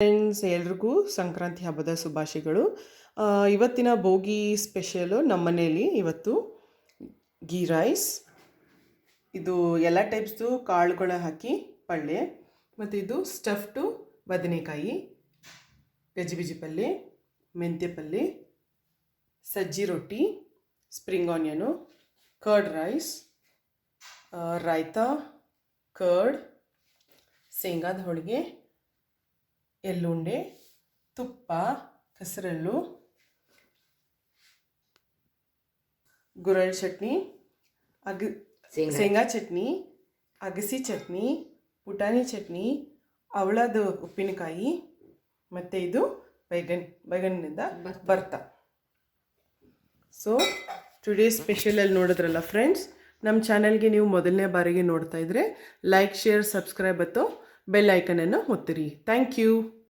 Friends, ಎಲ್ರಿಗೂ ಸಂಕ್ರಾಂತಿ ಹಬ್ಬದ ಶುಭಾಶಯಗಳು. ಇವತ್ತಿನ ಭೋಗಿ ಸ್ಪೆಷಲು ನಮ್ಮ ಮನೇಲಿ ಇವತ್ತು ಗೀ ರೈಸ್, ಇದು ಎಲ್ಲ ಟೈಪ್ಸ್ದು ಕಾಳುಗಳ ಹಾಕಿ ಪಲ್ಯ, ಮತ್ತು ಇದು ಸ್ಟಫ್ಡು ಬದನೆಕಾಯಿ, ಗಜಿಬಿಜಿ ಪಲ್ಯ, ಮೆಂತ್ಯ ಪಲ್ಯ, ಸಜ್ಜಿ ರೊಟ್ಟಿ, spring onion, curd rice, raita, curd, ಶೇಂಗಾದ ಹೋಳಿಗೆ, ಎಳ್ಳುಂಡೆ, ತುಪ್ಪ, ಕಸರಲ್ಲು, ಗುರಳ್ ಚಟ್ನಿ, ಶೇಂಗಾ ಚಟ್ನಿ, ಅಗಸಿ ಚಟ್ನಿ, ಪುಟಾಣಿ ಚಟ್ನಿ, ಅವಳದ ಉಪ್ಪಿನಕಾಯಿ, ಮತ್ತು ಇದು ಬೈಗನ್ನಿಂದ ಬರ್ತ. ಸೊ ಟುಡೇ ಸ್ಪೆಷಲಲ್ಲಿ ನೋಡಿದ್ರಲ್ಲ ಫ್ರೆಂಡ್ಸ್, ನಮ್ಮ ಚಾನಲ್ಗೆ ನೀವು ಮೊದಲನೇ ಬಾರಿಗೆ ನೋಡ್ತಾ ಇದ್ದರೆ ಲೈಕ್, ಶೇರ್, ಸಬ್ಸ್ಕ್ರೈಬ್ ಮತ್ತು ಬೆಲ್ ಐಕನನ್ನು ಒತ್ತಿರಿ. Thank you.